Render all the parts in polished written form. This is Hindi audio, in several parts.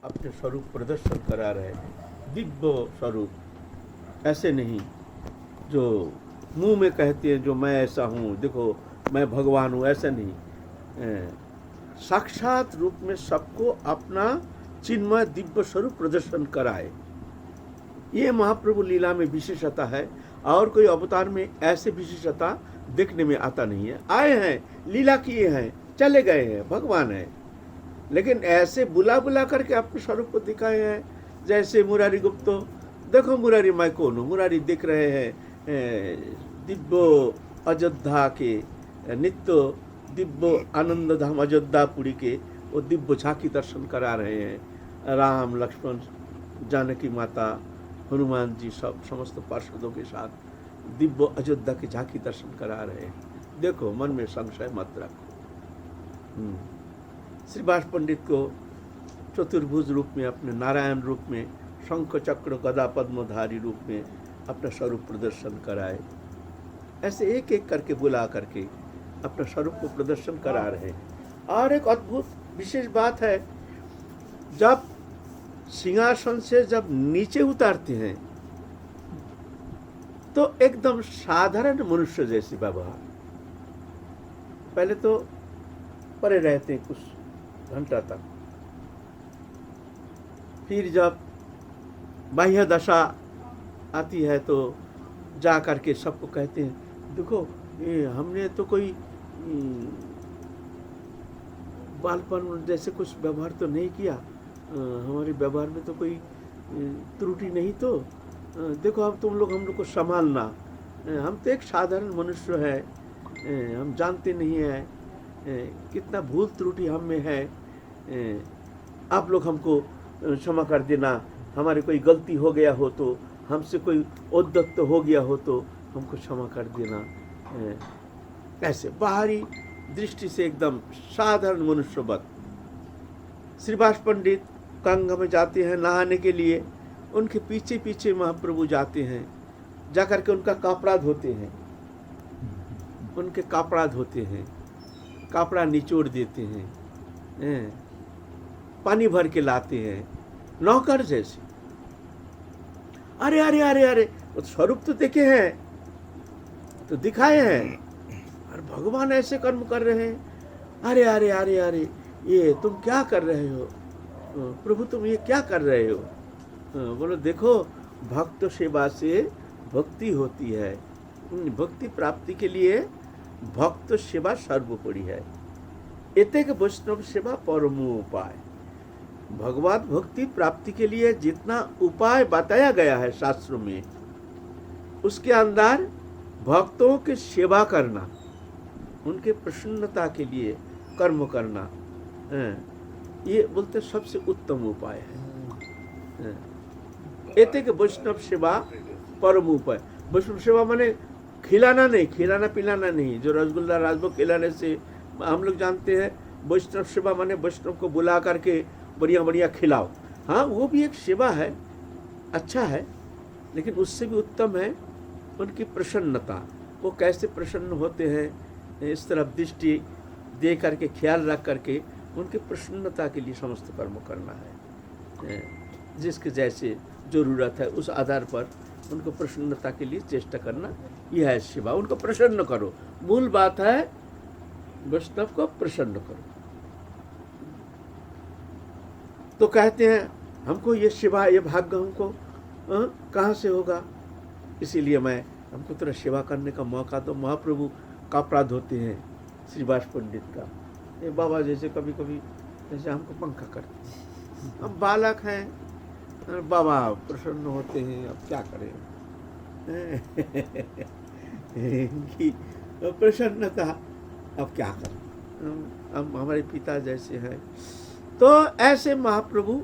अपने स्वरूप प्रदर्शन करा रहे हैं, दिव्य स्वरूप। ऐसे नहीं जो मुंह में कहते हैं जो मैं ऐसा हूँ, देखो मैं भगवान हूँ, ऐसा नहीं। साक्षात रूप में सबको अपना चिन्मय दिव्य स्वरूप प्रदर्शन कराए, ये महाप्रभु लीला में विशेषता है। और कोई अवतार में ऐसे विशेषता देखने में आता नहीं है। आए हैं, लीला किए हैं, चले गए हैं, भगवान है, लेकिन ऐसे बुला बुला करके अपने स्वरूप को दिखाए हैं। जैसे मुरारी गुप्तो, देखो मुरारी मैं कौन हूँ। मुरारी दिख रहे हैं दिव्य अयोध्या के, नित्य दिव्य आनंद धाम अयोध्यापुरी के वो दिव्य झांकी दर्शन करा रहे हैं। राम लक्ष्मण जानकी माता हनुमान जी सब समस्त पार्षदों के साथ दिव्य अयोध्या की झांकी दर्शन करा रहे हैं। देखो मन में संशय मत रखो। श्रीवास पंडित को चतुर्भुज रूप में, अपने नारायण रूप में, शंख चक्र गदा पद्मधारी रूप में अपना स्वरूप प्रदर्शन कराए। ऐसे एक एक करके बुला करके अपना स्वरूप को प्रदर्शन करा रहे हैं। और एक अद्भुत विशेष बात है, जब सिंहासन से जब नीचे उतारते हैं तो एकदम साधारण मनुष्य जैसी व्यवहार। पहले तो परे रहते हैं कुछ घंटा तक, फिर जब बाह्य दशा आती है तो जा करके सबको कहते हैं, देखो ये हमने तो कोई बालपन जैसे कुछ व्यवहार तो नहीं किया, हमारे व्यवहार में तो कोई त्रुटि नहीं, तो देखो अब तुम लोग हम लोग को संभालना। हम तो एक साधारण मनुष्य है, हम जानते नहीं है कितना भूल त्रुटि हम में है, आप लोग हमको क्षमा कर देना। हमारे कोई गलती हो गया हो तो, हमसे कोई उद्दत हो गया हो तो हमको क्षमा कर देना। ऐसे बाहरी दृष्टि से एकदम साधारण मनुष्यवत। श्रीवास पंडित गंगा में जाते हैं नहाने के लिए, उनके पीछे पीछे महाप्रभु जाते हैं, जाकर के उनका कपड़ा धोते हैं, उनके कपड़ा धोते हैं, कपड़ा निचोड़ देते हैं, पानी भर के लाते हैं, नौकर जैसे। अरे अरे अरे अरे, वो स्वरूप तो देखे हैं, तो दिखाए हैं, और भगवान ऐसे कर्म कर रहे हैं। अरे अरे अरे अरे, ये तुम क्या कर रहे हो प्रभु, तुम ये क्या कर रहे हो? बोलो देखो, भक्त सेवा से भक्ति होती है, भक्ति प्राप्ति के लिए भक्त सेवा सर्वोपरि है। एतेक वैष्णव सेवा परमो उपाय। भगवत भक्ति प्राप्ति के लिए जितना उपाय बताया गया है शास्त्रों में, उसके अंदर भक्तों की सेवा करना, उनके प्रसन्नता के लिए कर्म करना, ये बोलते सबसे उत्तम उपाय है। एते के वैष्णव सेवा परम उपाय। वैष्णव सेवा माने खिलाना नहीं, खिलाना पिलाना नहीं। जो रसगुल्ला राजभोग खिलाने से हम लोग जानते हैं, वैष्णव सेवा माने वैष्णव को बुला करके बढ़िया बढ़िया खिलाओ। हाँ, वो भी एक सेवा है, अच्छा है, लेकिन उससे भी उत्तम है उनकी प्रसन्नता। वो कैसे प्रसन्न होते हैं, इस तरफ दृष्टि दे करके, ख्याल रख करके उनकी प्रसन्नता के लिए समस्त कर्म करना है। जिसके जैसे जरूरत है उस आधार पर उनको प्रसन्नता के लिए चेष्टा करना, यह है सेवा। उनको प्रसन्न करो, मूल बात है वैष्णव को प्रसन्न करो। तो कहते हैं हमको ये सेवा, ये भाग्य हमको कहाँ से होगा, इसीलिए हमको तेरा सेवा करने का मौका दो। महाप्रभु कपड़ा धोते हैं श्रीवास पंडित का, ये बाबा जैसे कभी कभी जैसे हमको पंखा करते हैं। हम बालक हैं, बाबा प्रसन्न होते हैं, अब क्या करें इनकी प्रसन्नता, अब क्या करें, हम हमारे पिता जैसे हैं। तो ऐसे महाप्रभु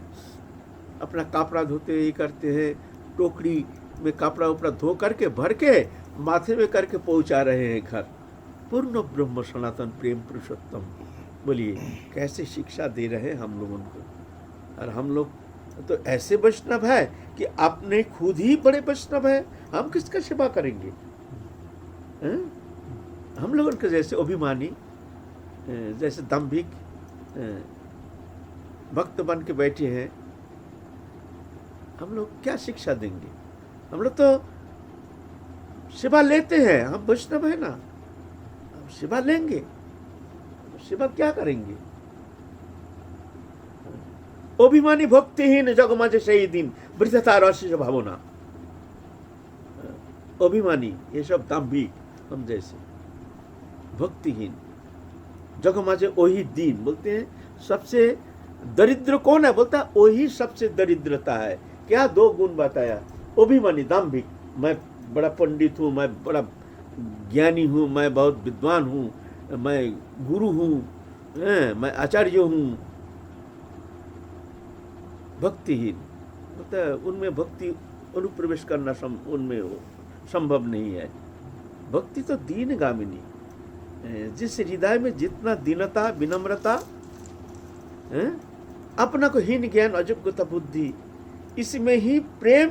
अपना कपड़ा धोते ही करते हैं, टोकरी में कपड़ा उपड़ा धो करके भर के माथे में करके पहुंचा रहे हैं घर। पूर्ण ब्रह्म सनातन प्रेम पुरुषोत्तम, बोलिए कैसे शिक्षा दे रहे हैं हम लोगों को। और हम लोग तो ऐसे वैष्णव है कि अपने खुद ही बड़े वैष्णव है, हम किसका सेवा करेंगे? हम लोगों के जैसे अभिमानी, जैसे दम्भिक भक्त बन के बैठे हैं, हम लोग क्या शिक्षा देंगे? हम लोग तो सेवा लेते हैं, हम वैष्णव है ना, हम सेवा लेंगे, सेवा क्या करेंगे? अभिमानी भक्तिहीन जग माझे সেই দিন বৃথা তার অশেষ भावना। अभिमानी, ये सब दाम्भिक हम जैसे, भक्तिहीन जग माझे वही दीन, बोलते हैं सबसे दरिद्र कौन है? बोलता है वही सबसे दरिद्रता है। क्या दो गुण बताया? अभिमानी, दाम्भिक, मैं बड़ा पंडित हूँ, मैं बड़ा ज्ञानी हूँ, मैं बहुत विद्वान हूँ, मैं गुरु हूँ, मैं आचार्य हूँ। भक्तिहीन होता है, उनमें भक्ति अनुप्रवेश करना उनमें संभव नहीं है। भक्ति तो दीनगामिनी, जिस हृदय में जितना दीनता, विनम्रता, अपना को हीन ज्ञान, अयोग्यता बुद्धि, इसमें ही प्रेम,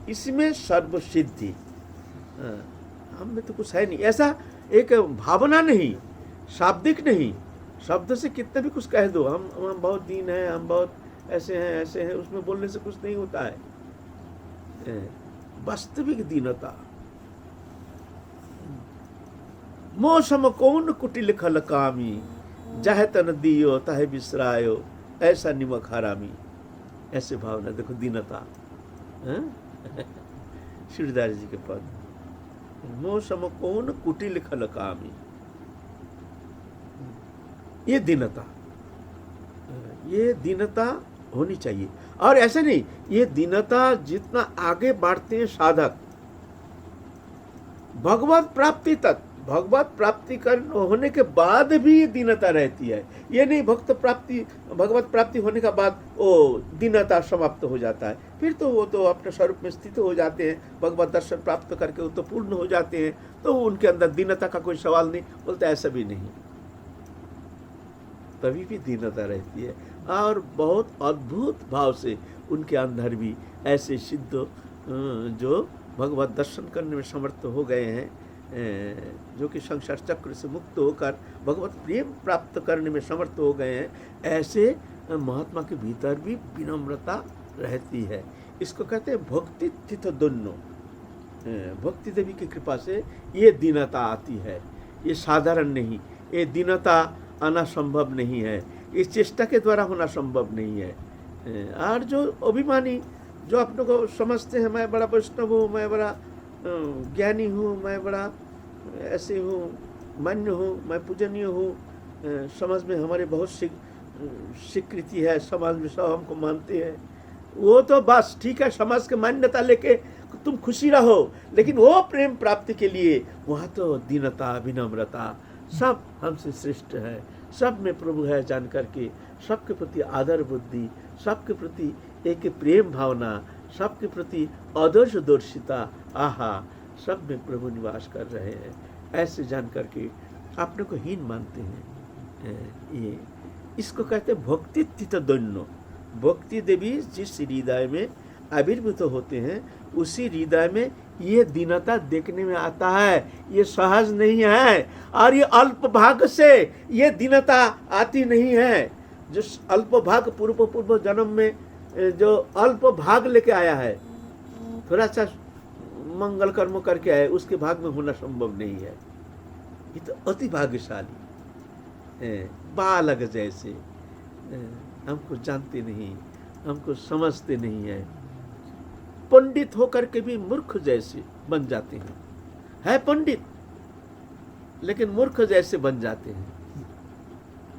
इसमें सर्वसिद्धि। हम में तो कुछ है नहीं, ऐसा एक भावना नहीं, शाब्दिक नहीं, शब्द से कितना भी कुछ कह दो, हम बहुत दीन हैं, हम बहुत ऐसे हैं, उसमें बोलने से कुछ नहीं होता है। वास्तविक दीनता। मौसम कौन कुटिल खल कामी, जह तन दियो तह बिसरायो, ऐसा निमक हरामी। ऐसे भावना, देखो दीनता, सूरदास जी के पद। मौसम कौन कुटिल खल कामी, ये दीनता, ये दीनता होनी चाहिए। और ऐसा नहीं, ये दीनता जितना आगे बढ़ते हैं साधक भगवत प्राप्ति तक, भगवत प्राप्ति कर होने के बाद भी दीनता रहती है। ये नहीं भगवत प्राप्ति होने के बाद वो दीनता समाप्त हो जाता है, फिर तो वो तो अपने स्वरूप में स्थित हो जाते हैं, भगवत दर्शन प्राप्त करके वो तो पूर्ण हो जाते हैं, तो उनके अंदर दीनता का कोई सवाल नहीं। बोलते ऐसा भी नहीं, तभी भी दीनता रहती है। और बहुत अद्भुत भाव से उनके अंदर भी ऐसे सिद्ध जो भगवत दर्शन करने में समर्थ हो गए हैं, जो कि संसार चक्र से मुक्त होकर भगवत प्रेम प्राप्त करने में समर्थ हो गए हैं, ऐसे महात्मा के भीतर भी विनम्रता रहती है। इसको कहते हैं भक्ति तिथ दोनों। भक्ति देवी की कृपा से ये दीनता आती है, ये साधारण नहीं, ये दीनता आना संभव नहीं है, इस चेष्टा के द्वारा होना संभव नहीं है। और जो अभिमानी, जो अपने को समझते हैं मैं बड़ा वैष्णव हूँ, मैं बड़ा ज्ञानी हूँ, मैं बड़ा ऐसे हूँ, मान्य हूँ, मैं पूजनीय हूँ, समाज में हमारे बहुत स्वीकृति है, समाज में सब हमको मानते हैं, वो तो बस ठीक है, समाज के मान्यता लेके तुम खुशी रहो, लेकिन वो प्रेम प्राप्ति के लिए वहाँ तो दीनता, विनम्रता सब हमसे श्रेष्ठ है, सब में प्रभु है जान करके, सबके प्रति आदर बुद्धि, सबके प्रति एक प्रेम भावना, सबके प्रति आदर्शदर्शिता, आहा, सब में प्रभु निवास कर रहे हैं, ऐसे जान करके अपने को हीन मानते हैं। ये इसको कहते हैं भक्ति तिथ दोनों। भक्ति देवी जिस हृदय में आविर्भूत होते हैं, उसी हृदय में ये दीनता देखने में आता है। ये सहज नहीं है, और ये अल्प भाग से ये दीनता आती नहीं है। जो अल्प भाग पूर्व जन्म में जो अल्प भाग लेके आया है, थोड़ा सा मंगल कर्म करके आए, उसके भाग में होना संभव नहीं है। ये तो अति भाग्यशाली बालक जैसे, हमको जानते नहीं, हमको समझते नहीं है, पंडित होकर के भी मूर्ख जैसे बन जाते हैं। है पंडित लेकिन मूर्ख जैसे बन जाते हैं,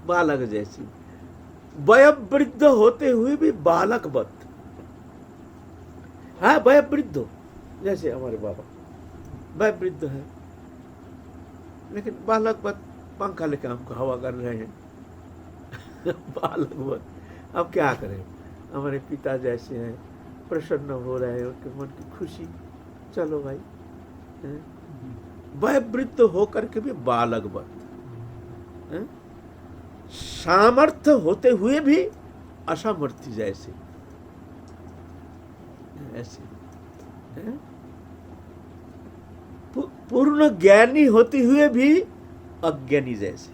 बालक जैसे, वयोवृद्ध होते हुए भी बालक बत है। वयोवृद्ध जैसे हमारे बाबा वयोवृद्ध है, लेकिन बालक बत पंखा लेके हमको हवा कर रहे हैं। बालक बत, अब क्या करें, हमारे पिता जैसे हैं, प्रसन्न हो रहे हैं, उनके मन की खुशी, चलो भाई। वयोवृद्ध होकर के भी बालक बत, सामर्थ्य होते हुए भी असमर्थी जैसे, ऐसे पूर्ण ज्ञानी होते हुए भी अज्ञानी जैसे,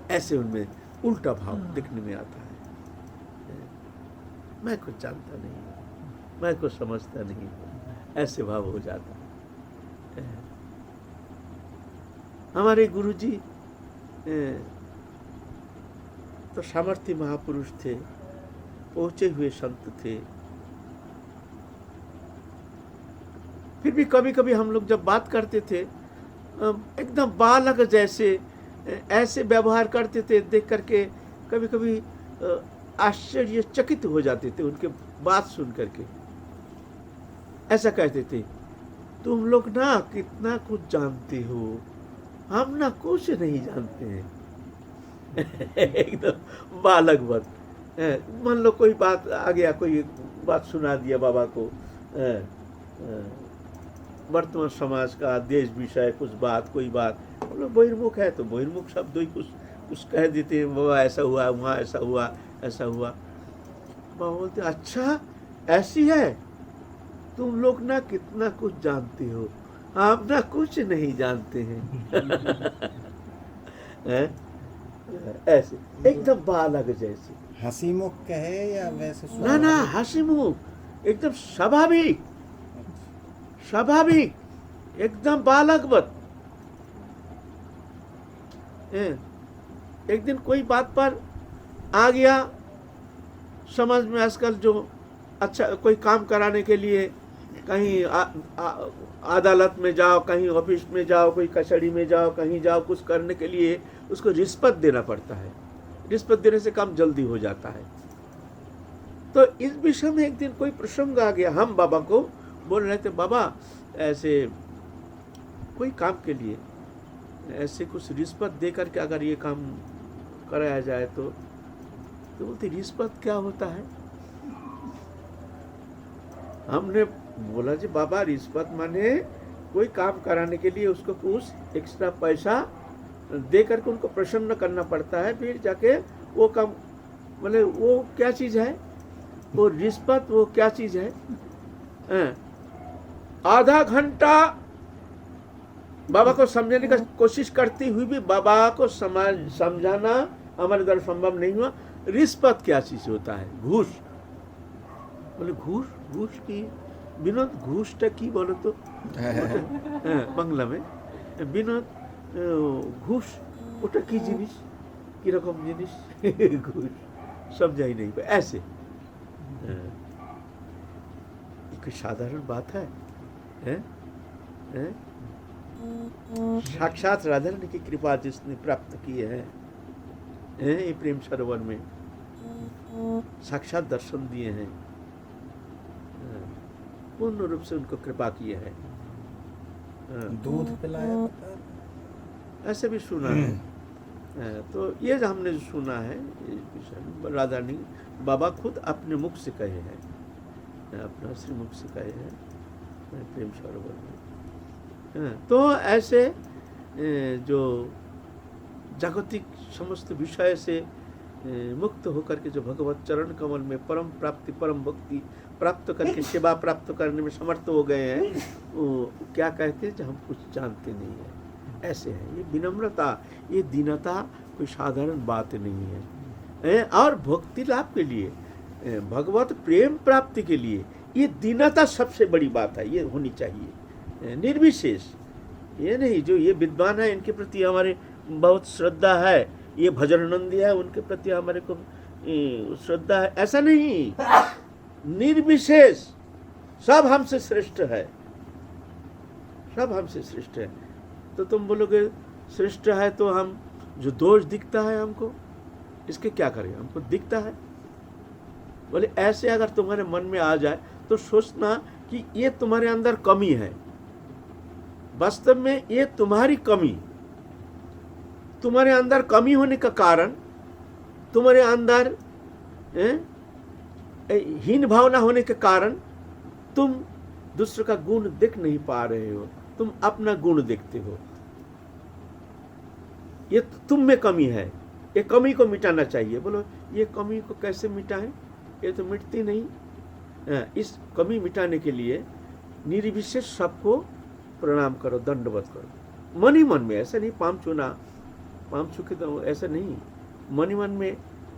ऐसे उनमें उल्टा भाव दिखने में आता है। मैं कुछ जानता नहीं हूँ, मैं कुछ समझता नहीं हूँ, ऐसे भाव हो जाता है। हमारे गुरुजी तो सामर्थ्य महापुरुष थे, पहुंचे हुए संत थे। फिर भी कभी कभी हम लोग जब बात करते थे एकदम बालक जैसे ऐसे व्यवहार करते थे, देख करके कभी कभी आश्चर्यचकित हो जाते थे उनके बात सुन करके। ऐसा कहते थे, तुम लोग ना कितना कुछ जानते हो, हम ना कुछ नहीं जानते हैं। एकदम बालक बन। मान लो कोई बात आ गया, कोई बात सुना दिया बाबा को, वर्तमान समाज का देश विषय कुछ बात, कोई बात, लोग बहिर्मुख है तो बहिर्मुख शब्द ही कुछ कह देते हैं, बाबा ऐसा हुआ, वहाँ ऐसा हुआ, ऐसा हुआ। बाबा बोलते अच्छा ऐसी है, तुम लोग ना कितना कुछ जानते हो, आप ना कुछ नहीं जानते हैं। ऐसे एकदम बालक जैसे। हंसी मुख कहे या वैसे? ना हंसी मुख, एकदम स्वाभाविक, स्वाभाविक, एकदम बालकवत। एक दिन कोई बात पर आ गया, समाज में आजकल जो अच्छा कोई काम कराने के लिए कहीं अदालत में जाओ, कहीं ऑफिस में जाओ, कोई कचहरी में जाओ, कहीं जाओ, कुछ करने के लिए उसको रिश्वत देना पड़ता है। रिश्वत देने से काम जल्दी हो जाता है। तो इस विषय में एक दिन कोई प्रसंग आ गया, हम बाबा को बोल रहे थे, बाबा ऐसे कोई काम के लिए ऐसे कुछ रिश्वत दे करके अगर ये काम कराया जाए तो बोलते रिश्वत क्या होता है? हमने बोला जी बाबा रिश्वत माने कोई काम कराने के लिए उसको कुछ एक्स्ट्रा पैसा दे करके उनको प्रसन्न करना पड़ता है, फिर जाके वो काम, मतलब वो क्या चीज है वो रिश्वत, वो क्या चीज है? आधा घंटा बाबा को समझाने का कोशिश करती हुई भी बाबा को समझाना हमारे द्वारा संभव नहीं हुआ। रिश्वत क्या चीज होता है? घूस। बोले घूस? घूस की विनोद घूस टा की बोलो तो बांग्ला में विनोद ঘুষ ওটা কি জিনিস, কিরকম জিনিস? ঘুষ समझा ही नहीं। ऐसे कोई साधारण बात है? साक्षात राधा रानी की कृपा जिसने प्राप्त किए हैं ये प्रेम सरोवर में, साक्षात दर्शन दिए हैं, पूर्ण रूप से उनको कृपा किए हैं। दूध पिलाया, ऐसे भी सुना है। तो ये जो हमने जो सुना है राधा रानी बाबा खुद अपने मुख से कहे हैं, अपना श्रीमुख से कहे हैं प्रेम सरोवर में। तो ऐसे जो जागतिक समस्त विषय से मुक्त होकर के जो भगवत चरण कमल में परम प्राप्ति, परम भक्ति प्राप्त करके सेवा प्राप्त करने में समर्थ हो गए हैं, वो क्या कहते हैं जो हम कुछ जानते नहीं है। ऐसे है। ये विनम्रता, ये दीनता कोई साधारण बात नहीं है। और भक्ति लाभ के लिए, भगवत प्रेम प्राप्ति के लिए ये दीनता सबसे बड़ी बात है, ये होनी चाहिए निर्विशेष। ये नहीं जो ये विद्वान है इनके प्रति हमारे बहुत श्रद्धा है, ये भजनानंदी है उनके प्रति हमारे को श्रद्धा है, ऐसा नहीं। निर्विशेष सब हमसे श्रेष्ठ है, सब हमसे श्रेष्ठ है। तो तुम बोलोगे श्रेष्ठ है तो हम जो दोष दिखता है हमको, इसके क्या करें? हमको दिखता है। बोले ऐसे अगर तुम्हारे मन में आ जाए तो सोचना कि ये तुम्हारे अंदर कमी है, वास्तव में ये तुम्हारी कमी, तुम्हारे अंदर कमी होने का कारण, तुम्हारे अंदर हीन भावना होने के कारण तुम दूसरे का गुण देख नहीं पा रहे हो, तुम अपना गुण देखते हो। ये तुम में कमी है, ये कमी को मिटाना चाहिए। बोलो ये कमी को कैसे मिटाएं? ये तो मिटती नहीं। इस कमी मिटाने के लिए निर्विशेष सबको प्रणाम करो, दंडवत करो, मन ही मन में। ऐसा नहीं पाम चुना, पाम चुके ऐसा नहीं, मन ही मन में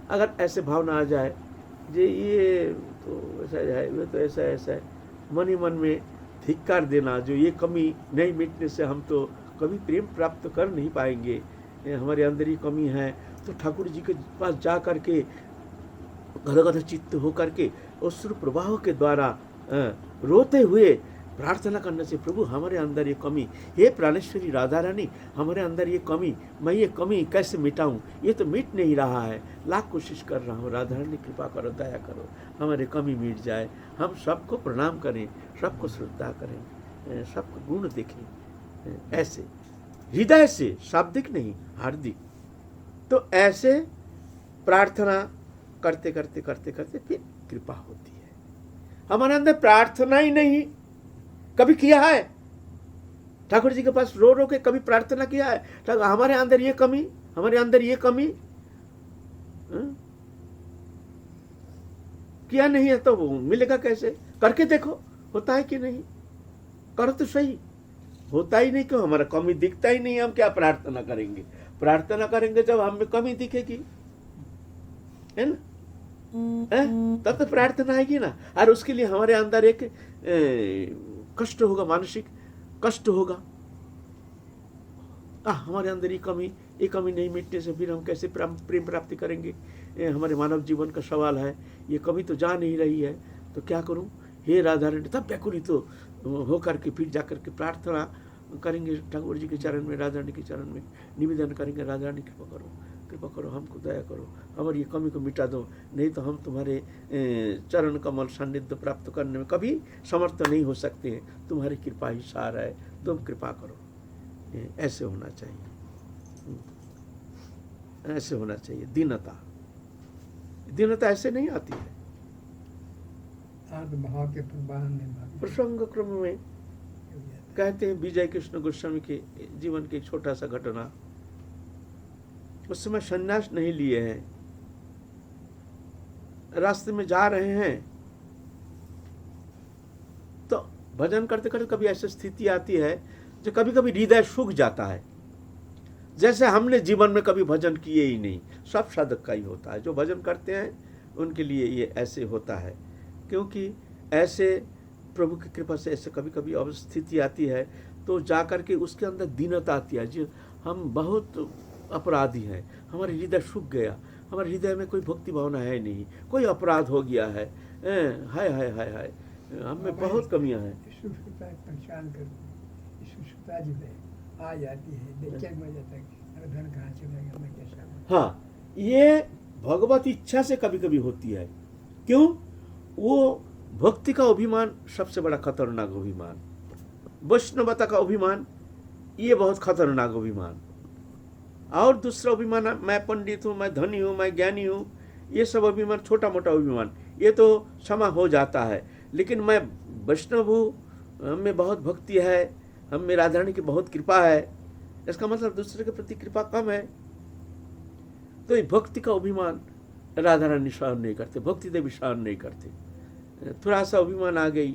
अगर ऐसे भावना आ जाए जे ये तो ऐसा है, वो तो ऐसा ऐसा है। मन ही मन में धिक्कार देना, जो ये कमी नहीं मिटने से हम तो कभी प्रेम प्राप्त कर नहीं पाएंगे, ये हमारे अंदर ही कमी है। तो ठाकुर जी के पास जा करके गदगद चित्त हो करके अश्रु प्रवाह के द्वारा रोते हुए प्रार्थना करने से, प्रभु हमारे अंदर ये कमी, हे प्राणेश्वरी राधा रानी हमारे अंदर ये कमी, मैं ये कमी कैसे मिटाऊं, ये तो मिट नहीं रहा है, लाख कोशिश कर रहा हूँ, राधा रानी कृपा करो, दया करो, हमारे कमी मिट जाए। हम सबको प्रणाम करें, सबको श्रद्धा करें, सबको गुण देखें, ऐसे हृदय से, शाब्दिक नहीं हार्दिक। तो ऐसे प्रार्थना करते करते करते करते फिर कृपा होती है। हमारे अंदर प्रार्थना ही नहीं कभी किया है, ठाकुर जी के पास रो रो के कभी प्रार्थना किया है, हमारे अंदर ये कमी, हमारे अंदर ये कमी किया नहीं है तो वो मिलेगा कैसे? करके देखो होता है कि नहीं, करो तो सही। होता ही नहीं क्यों? हमारा कमी दिखता ही नहीं, हम क्या प्रार्थना करेंगे? प्रार्थना करेंगे जब हम में कमी दिखेगी, है ना? तब तो प्रार्थना आएगी ना। और उसके लिए हमारे अंदर एक कष्ट होगा, मानसिक कष्ट होगा। हमारे अंदर ये कमी नहीं मिटने से फिर हम कैसे प्रेम प्राप्ति करेंगे? हमारे मानव जीवन का सवाल है। ये कमी तो जा नहीं रही है, तो क्या करूं? हे राधा रानी, तब व्याकुलित तो हो करके फिर जाकर के प्रार्थना करेंगे ठाकुर जी के चरण में, राधा रानी के चरण में निवेदन करेंगे, राधा रानी कृपा करो, हमको दया करो, हमारी ये कमी को मिटा दो, नहीं तो हम तुम्हारे चरण कमल सान्निध्य प्राप्त करने में कभी समर्थ नहीं हो सकते हैं, तुम्हारी कृपा ही सार है, तुम कृपा करो। ऐसे होना चाहिए, ऐसे होना चाहिए। दीनता ऐसे नहीं आती है। भाव के प्रवाह में प्रसंग क्रम में कहते हैं विजय कृष्ण गोस्वामी के जीवन की एक छोटा सा घटना। उस समय संन्यास नहीं लिए हैं, रास्ते में जा रहे हैं तो भजन करते करते कभी ऐसी स्थिति आती है जो कभी कभी हृदय सूख जाता है, जैसे हमने जीवन में कभी भजन किए ही नहीं। सब साधक का ही होता है, जो भजन करते हैं उनके लिए ये ऐसे होता है, क्योंकि ऐसे प्रभु की कृपा से ऐसे कभी कभी स्थिति आती है तो जाकर के उसके अंदर दीनता आती है, जो हम बहुत अपराधी हैं, हमारे हृदय सूख गया, हमारे हृदय में कोई भक्ति भावना है नहीं, कोई अपराध हो गया है, हाय हाय हाय हाय, हम में बहुत कमियां हैं। परेशान कर शुष्कता जो है आ जाती है, बेचैन हो जाता है, धन कहाँ चला गया, मैं कैसा। हाँ, ये भगवत इच्छा से कभी कभी होती है। क्यों? वो भक्ति का अभिमान सबसे बड़ा खतरनाक अभिमान, वैष्णवता का अभिमान ये बहुत खतरनाक अभिमान, और दूसरा अभिमान मैं पंडित हूँ, मैं धनी हूँ, मैं ज्ञानी हूँ, ये सब अभिमान छोटा मोटा अभिमान, ये तो क्षमा हो जाता है। लेकिन मैं वैष्णव हूँ, हम में बहुत भक्ति है, हम में राधा रानी की बहुत कृपा है, इसका मतलब दूसरे के प्रति कृपा कम है। तो ये भक्ति का अभिमान राधा रानी सहन नहीं करते, भक्ति देवी सहन नहीं करते। थोड़ा सा अभिमान आ गई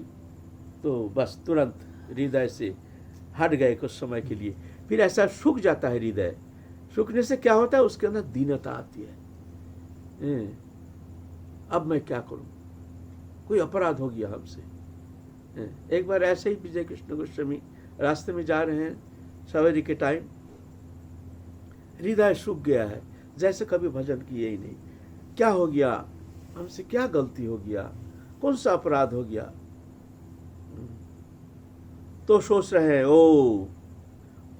तो बस तुरंत हृदय से हट गए कुछ समय के लिए, फिर ऐसा सूख जाता है हृदय। सूखने से क्या होता है? उसके अंदर दीनता आती है। अब मैं क्या करूं, कोई अपराध हो गया हमसे। एक बार ऐसे ही विजय कृष्ण गोस्वामी रास्ते में जा रहे हैं सवेरे के टाइम, हृदय सूख गया है, जैसे कभी भजन किए ही नहीं। क्या हो गया हमसे, क्या गलती हो गया, कौन सा अपराध हो गया? तो सोच रहे हैं ओ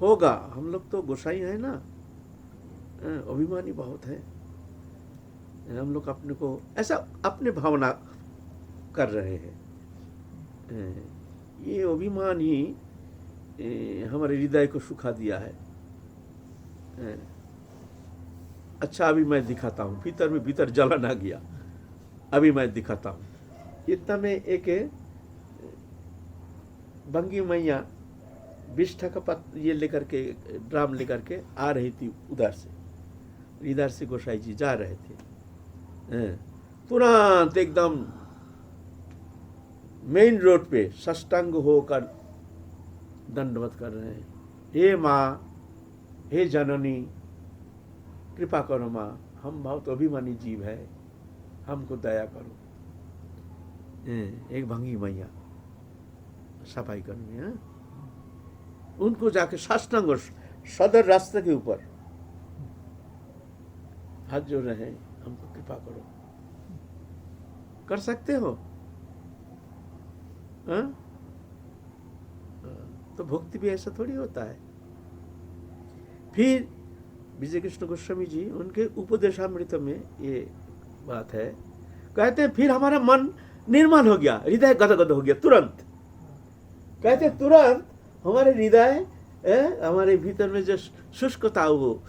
होगा, हम लोग तो गोसाई हैं ना, अभिमानी बहुत है, हम लोग अपने को ऐसा अपने भावना कर रहे हैं। ये अभिमान ही हमारे हृदय को सुखा दिया है। अच्छा अभी मैं दिखाता हूँ, भीतर जलन आ गया, अभी मैं दिखाता हूँ। इतना में एक बंगी मैया विष्ठा का ये लेकर के, ड्राम लेकर के आ रही थी उधर से, इधर से गोसाई जी जा रहे थे। तुरंत एकदम मेन रोड पे साष्टांग होकर दंडवत कर रहे हैं, हे माँ, हे जननी, कृपा करो माँ, हम बहुत अभिमानी जीव है, हमको दया करो। एक भंगी मैया सफाई करनी है, उनको जाके साष्टांग सदर रास्ते के ऊपर हाथ जोड़ रहे हैं, हमको कृपा करो। कर सकते हो? हाँ? तो भक्ति भी ऐसा थोड़ी होता है। फिर विजय कृष्ण गोस्वामी जी उनके उपदेशामृत में ये बात है, कहते हैं फिर हमारा मन निर्मल हो गया, हृदय गदगद हो गया तुरंत। कहते हैं तुरंत हमारे हृदय हमारे भीतर में जो शुष्कता वो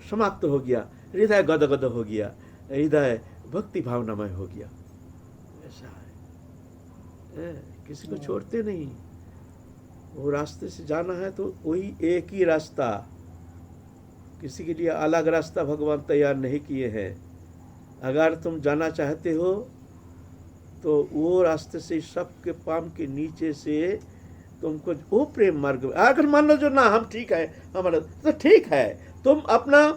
समाप्त हो गया, हृदय गदगद हो गया, हृदय भक्ति भावनामय हो गया। ऐसा है, किसी को छोड़ते नहीं। वो रास्ते से जाना है तो वही एक ही रास्ता, किसी के लिए अलग रास्ता भगवान तैयार नहीं किए हैं। अगर तुम जाना चाहते हो तो वो रास्ते से सबके पाम के नीचे से तुमको वो प्रेम मार्ग, अगर मान लो जो ना हम ठीक है हमारा तो ठीक है, तुम अपना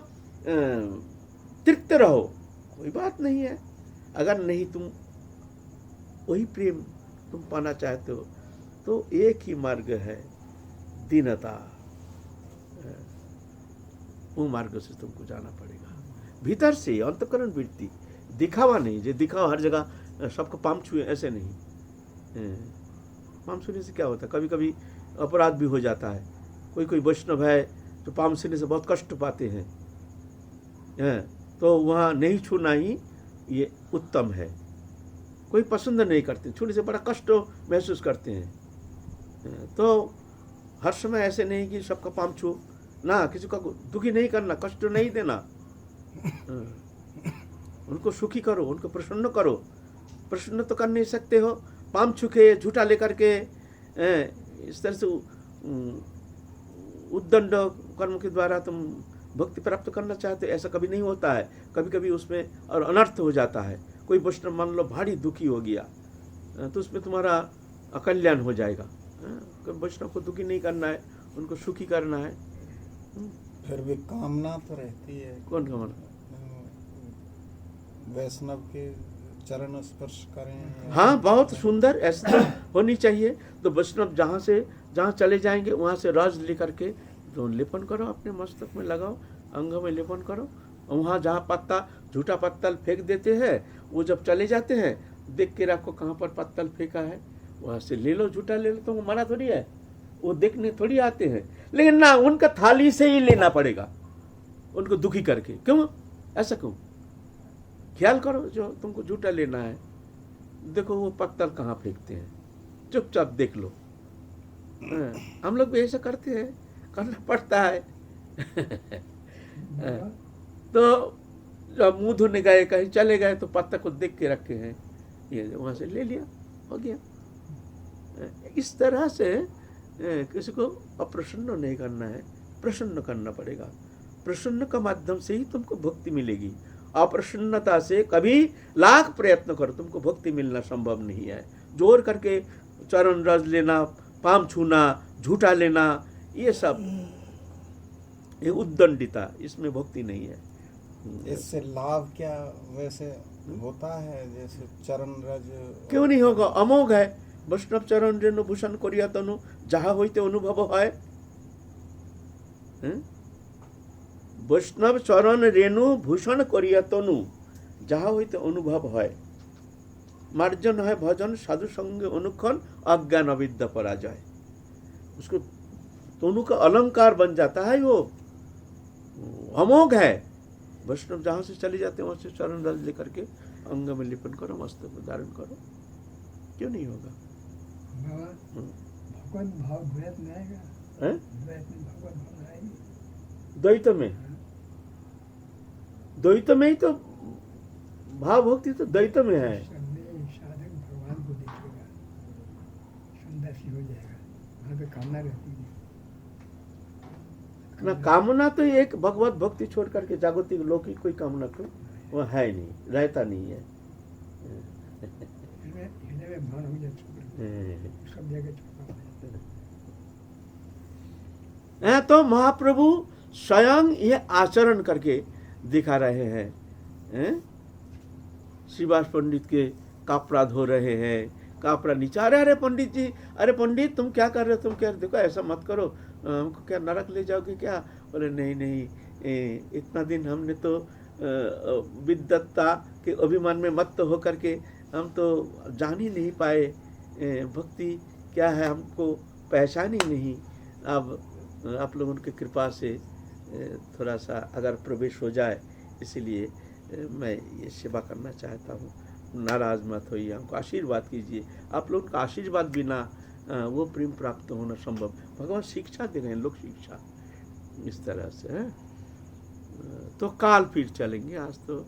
तृप्त रहो, कोई बात नहीं है। अगर नहीं तुम वही प्रेम तुम पाना चाहते हो तो एक ही मार्ग है, दीनता। वो मार्ग से तुमको जाना पड़ेगा, भीतर से अंतःकरण वृत्ति, दिखावा नहीं। जो दिखावा हर जगह सबको पाम छुए ऐसे नहीं। पाम छूने से क्या होता है, कभी कभी अपराध भी हो जाता है। कोई कोई वैष्णव है जो पाम छूने से बहुत कष्ट पाते हैं, तो वहाँ नहीं छूना ही ये उत्तम है। कोई पसंद नहीं करते, छूने से बड़ा कष्ट महसूस करते हैं। तो हर समय ऐसे नहीं कि सबका पाम छू ना, किसी का दुखी नहीं करना, कष्ट नहीं देना। उनको सुखी करो, उनको प्रसन्न करो। प्रसन्न तो कर नहीं सकते हो, पाम छुके झूठा लेकर के इस तरह से उद्दंड कर्म के द्वारा तुम भक्ति प्राप्त करना चाहते हो, ऐसा कभी नहीं होता है। कभी कभी उसमें और अनर्थ हो जाता है। कोई वैष्णव मान लो भारी दुखी हो गया तो उसमें तुम्हारा अकल्याण हो जाएगा। वैष्णव को दुखी नहीं करना है, उनको सुखी करना है। फिर भी कामना तो रहती है। कौन कामना? वैष्णव के चरण स्पर्श करें। हाँ, बहुत सुंदर, ऐसा तो होनी चाहिए। तो वैष्णव जहाँ चले जाएंगे वहाँ से रज लेकर के तो लेपन करो, अपने मस्तक में लगाओ, अंग में लेपन करो। वहाँ जहाँ पत्ता झूठा पत्तल फेंक देते हैं, वो जब चले जाते हैं देख के रखो कहाँ पर पत्तल फेंका है, वहाँ से ले लो, झूठा ले लो। तो मना थोड़ी है, वो देखने थोड़ी आते हैं। लेकिन ना, उनका थाली से ही लेना पड़ेगा, उनको दुखी करके। क्यों? ऐसा क्यों? ख्याल करो, जो तुमको झूठा लेना है देखो वो पत्तल कहाँ फेंकते हैं, चुपचाप देख लो। हम लोग भी ऐसा करते हैं, करना पड़ता है। तो जब मुंह धोने गए, कहीं चले गए तो पत्ता को देख के रखे हैं, ये वहाँ से ले लिया, हो गया। इस तरह से किसी को अप्रसन्न नहीं करना है, प्रसन्न करना पड़ेगा। प्रसन्न का माध्यम से ही तुमको भक्ति मिलेगी। अप्रसन्नता से कभी लाख प्रयत्न करो, तुमको भक्ति मिलना संभव नहीं है। जोर करके चरण रज लेना, पाम छूना, झूठा लेना, ये सब ये उद्दंडिता, इसमें भक्ति नहीं है। इससे लाभ क्या वैसे होता है? जैसे चरण रज क्यों नहीं होगा? अमोघ है। वैष्णव चरण रेणु भूषण करिया तनु जहाँ होते अनुभव है। वैष्णव चरण रेणु भूषण करिया तनु जहाँ होते अनुभव है। मार्जन है भजन साधु संग अनुक्षण अज्ञान अविद्या पराजय। उसको तनु का अलंकार बन जाता है, वो अमोघ है। वैष्णव जहाँ से चले जाते हैं वहाँ से चरण रज लेकर के अंग में लेपन करो, मस्तक में धारण करो, क्यों नहीं होगा? भगवत भाव द्वैत में आएगा। द्वैत में भगवत भाव आएगी। द्वैत में, द्वैत में ही तो भाव भक्ति तो द्वैत में है। साधक भगवान को देखेगा, सुंदर सी हो जाएगा, वहाँ पे कामना रहती है ना। कामना तो एक भगवत भक्ति छोड़ करके जागतिक लौकिक कोई कामना तो वो है नहीं, रहता नहीं है। हृदय में भान हो जाता है, सब जगह छोटा। तो महाप्रभु स्वयं ये आचरण करके दिखा रहे हैं। श्रीवास पंडित के कापड़ा धो रहे हैं, कापड़ा नीचे, अरे पंडित जी, अरे पंडित तुम क्या कर रहे हो, तुम क्या, देखो ऐसा मत करो, हमको क्या नरक ले जाओगे क्या? बोले नहीं नहीं, इतना दिन हमने तो विद्वत्ता के अभिमान में मत होकर के हम तो जान ही नहीं पाए भक्ति क्या है, हमको पहचान ही नहीं। अब आप लोगों की कृपा से थोड़ा सा अगर प्रवेश हो जाए, इसलिए मैं ये सेवा करना चाहता हूँ, नाराज मत होइए, हमको आशीर्वाद कीजिए। आप लोगों का आशीर्वाद बिना वो प्रेम प्राप्त होना संभव। भगवान शिक्षा दे रहे हैं, लोग शिक्षा इस तरह से है। तो काल फिर चलेंगे, आज तो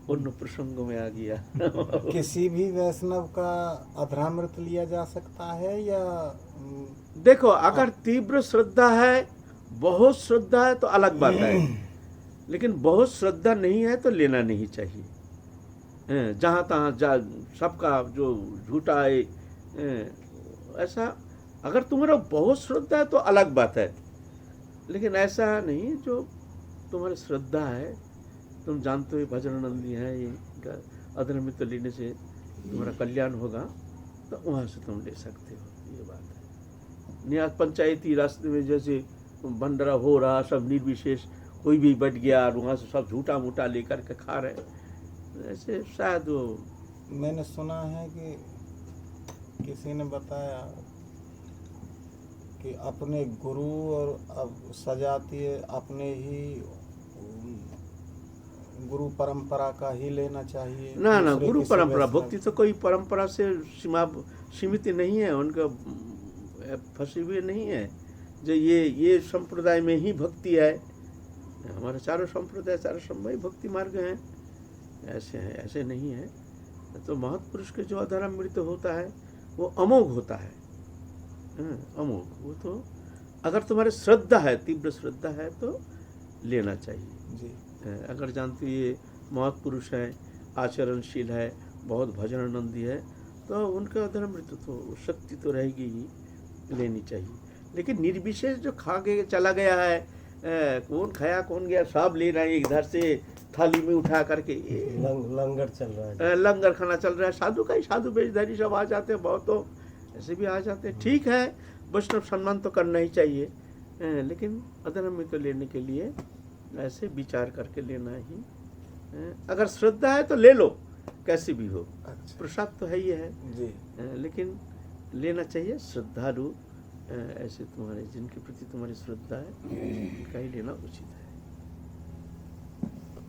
उन प्रसंगों में आ गया। किसी भी वैष्णव का अधरामृत लिया जा सकता है या देखो, अगर तीव्र श्रद्धा है, बहुत श्रद्धा है तो अलग बात है, लेकिन बहुत श्रद्धा नहीं है तो लेना नहीं चाहिए। जहाँ तहाँ सबका जो झूठा है, ऐसा अगर तुम्हारा बहुत श्रद्धा है तो अलग बात है, लेकिन ऐसा नहीं जो तुम्हारी श्रद्धा है, तुम जानते हो भजनानंदी है, ये अधर्मित लेने से तुम्हारा कल्याण होगा, तो वहाँ से तुम ले सकते हो, ये बात है। नहीं पंचायती रास्ते में जैसे भंडारा हो रहा, सब निर्विशेष कोई भी बैठ गया और वहाँ से सब झूठा मूठा लेकर के खा रहे, ऐसे शायद वो। मैंने सुना है कि किसी ने बताया कि अपने गुरु और अब सजातीय अपने ही गुरु परंपरा का ही लेना चाहिए। ना ना, गुरु परंपरा, भक्ति तो कोई परंपरा से सीमित नहीं है, उनका फंसी हुई नहीं है जो ये संप्रदाय में ही भक्ति है। हमारे चारों संप्रदाय, चारों संप्रदाय भक्ति मार्ग हैं, ऐसे हैं, ऐसे नहीं है। तो महत्पुरुष के जो अधरामृत होता है वो अमोघ होता है, अमोघ। वो तो अगर तुम्हारे श्रद्धा है, तीव्र श्रद्धा है तो लेना चाहिए जी। अगर जानते ये महत्पुरुष हैं, आचरणशील है, बहुत भजनानंदी है, तो उनका अधरामृत तो शक्ति तो रहेगी ही, लेनी चाहिए। लेकिन निर्विशेष जो खा के चला गया है, कौन खाया कौन गया, सब ले रहे हैं इधर से थाली में उठा करके, लंगर चल रहा है, लंगर खाना चल रहा है। साधु का ही, साधु वेशधारी सब आ जाते हैं, बहुत तो ऐसे भी आ जाते हैं। ठीक है, वैष्णव सम्मान तो करना ही चाहिए, लेकिन अधरामृत तो लेने के लिए ऐसे विचार करके लेना ही। अगर श्रद्धा है तो ले लो, कैसे भी हो। अच्छा। प्रसाद तो है ही है जी। लेकिन लेना चाहिए श्रद्धालु, ऐसे तुम्हारे जिनके प्रति तुम्हारी श्रद्धा है, उनका ही लेना उचित है।